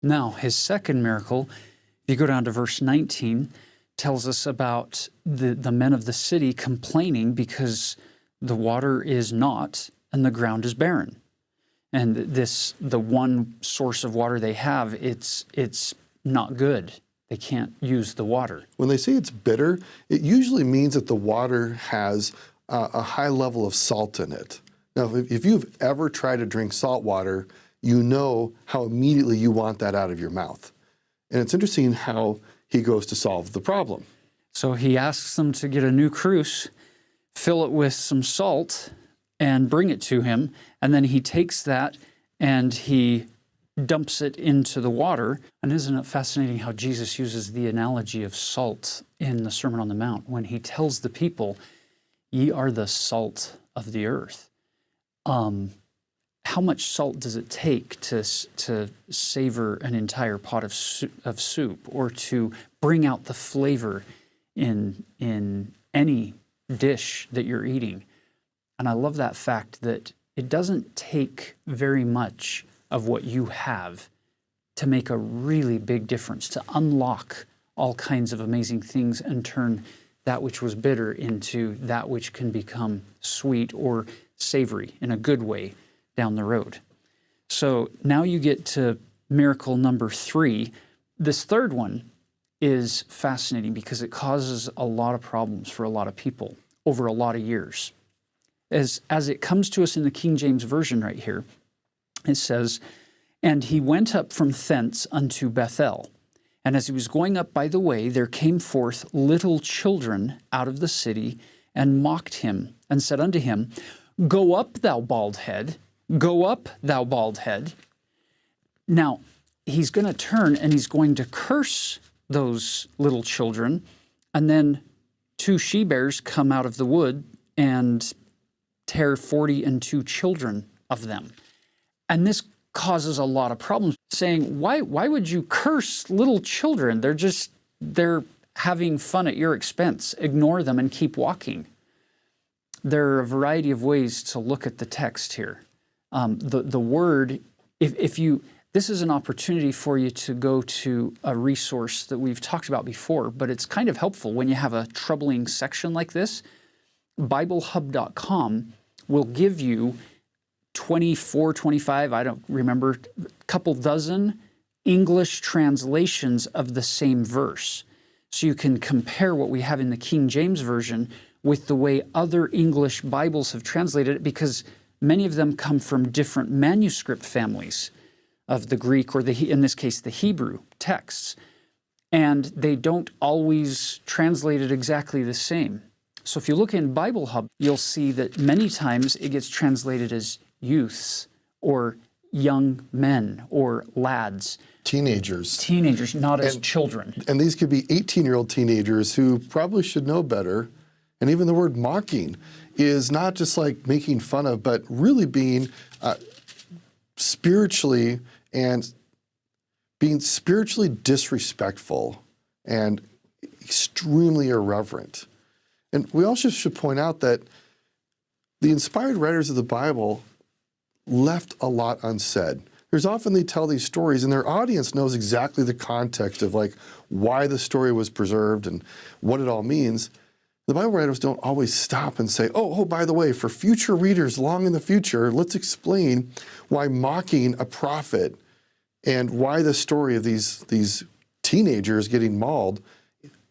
Now, his second miracle, if you go down to verse 19, tells us about the men of the city complaining because the water is not and the ground is barren. And the one source of water they have, it's not good. They can't use the water. When they say it's bitter, it usually means that the water has a high level of salt in it. Now, if you've ever tried to drink salt water, you know how immediately you want that out of your mouth. And it's interesting how he goes to solve the problem. So he asks them to get a new cruse, fill it with some salt, and bring it to him. And then he takes that and he dumps it into the water. And isn't it fascinating how Jesus uses the analogy of salt in the Sermon on the Mount when he tells the people, "Ye are the salt of the earth." How much salt does it take to savor an entire pot of soup, or to bring out the flavor in any dish that you're eating? And I love that fact that it doesn't take very much of what you have to make a really big difference, to unlock all kinds of amazing things and turn that which was bitter into that which can become sweet or savory in a good way down the road. So now you get to miracle number 3. This third one is fascinating because it causes a lot of problems for a lot of people over a lot of years. As it comes to us in the King James Version right here, it says, "And he went up from thence unto Bethel. And as he was going up by the way, there came forth little children out of the city, and mocked him, and said unto him, Go up, thou bald head, go up, thou bald head." Now, he's going to turn and he's going to curse those little children, and then 2 she-bears come out of the wood and tear 42 children of them. And this causes a lot of problems, saying, why would you curse little children? They're having fun at your expense. Ignore them and keep walking. There are a variety of ways to look at the text here. The word, this is an opportunity for you to go to a resource that we've talked about before, but it's kind of helpful when you have a troubling section like this. BibleHub.com will give you 24, 25, I don't remember, a couple dozen English translations of the same verse. So you can compare what we have in the King James Version with the way other English Bibles have translated it, because many of them come from different manuscript families of the Greek, or in this case, the Hebrew texts. And they don't always translate it exactly the same. So if you look in Bible Hub, you'll see that many times it gets translated as youths, or young men, or lads. Teenagers. Teenagers, not as children. And these could be 18-year-old teenagers who probably should know better. And even the word mocking is not just like making fun of, but really being spiritually disrespectful and extremely irreverent. And we also should point out that the inspired writers of the Bible left a lot unsaid. There's often they tell these stories and their audience knows exactly the context of like why the story was preserved and what it all means. The Bible writers don't always stop and say, oh, by the way, for future readers long in the future, let's explain why mocking a prophet and why the story of these teenagers getting mauled,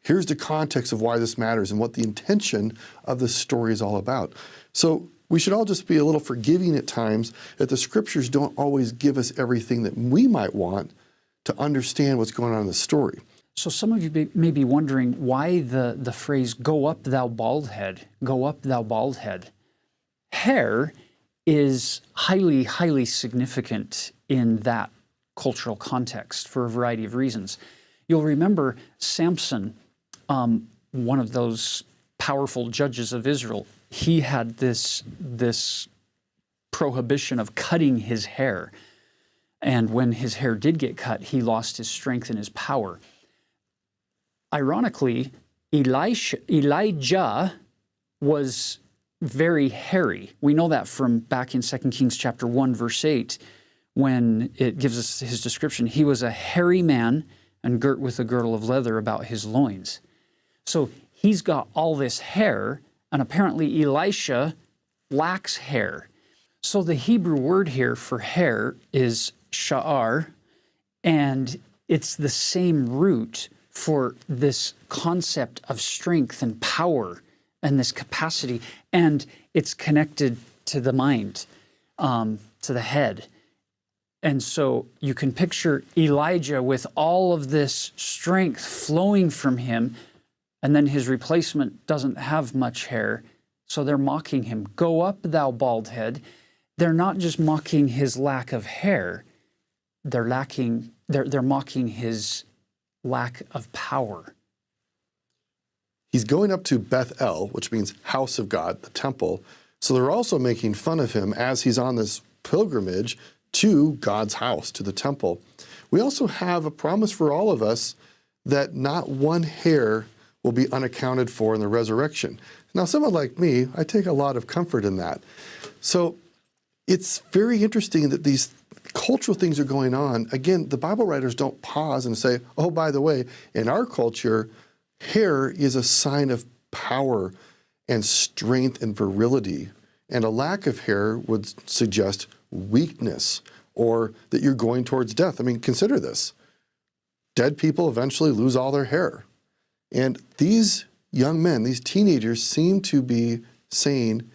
here's the context of why this matters and what the intention of this story is all about. So we should all just be a little forgiving at times that the scriptures don't always give us everything that we might want to understand what's going on in the story. So some of you may be wondering why the phrase, "Go up, thou bald head, go up, thou bald head." Hair is highly, highly significant in that cultural context for a variety of reasons. You'll remember Samson, one of those powerful judges of Israel. He had this prohibition of cutting his hair. And when his hair did get cut, he lost his strength and his power. Ironically, Elijah was very hairy. We know that from back in 2 Kings chapter 1, verse 8, when it gives us his description. He was a hairy man and girt with a girdle of leather about his loins. So he's got all this hair, and apparently Elisha lacks hair. So the Hebrew word here for hair is sha'ar, and it's the same root for this concept of strength and power and this capacity, and it's connected to the mind, to the head. And so you can picture Elijah with all of this strength flowing from him, and then his replacement doesn't have much hair, so they're mocking him. Go up, thou bald head. They're not just mocking his lack of hair, they're mocking his lack of power. He's going up to Bethel, which means house of God, the temple. So they're also making fun of him as he's on this pilgrimage to God's house, to the temple. We also have a promise for all of us that not one hair will be unaccounted for in the resurrection. Now, someone like me, I take a lot of comfort in that. So it's very interesting that these cultural things are going on. Again, the Bible writers don't pause and say, oh, by the way, in our culture, hair is a sign of power and strength and virility. And a lack of hair would suggest weakness or that you're going towards death. I mean, consider this. Dead people eventually lose all their hair. And these young men, these teenagers, seem to be saying,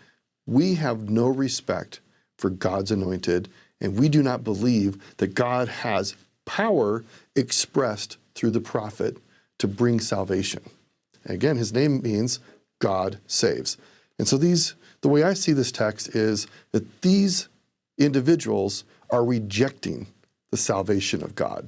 we have no respect for God's anointed, and we do not believe that God has power expressed through the prophet to bring salvation. Again, his name means God saves. And so the way I see this text is that these individuals are rejecting the salvation of God.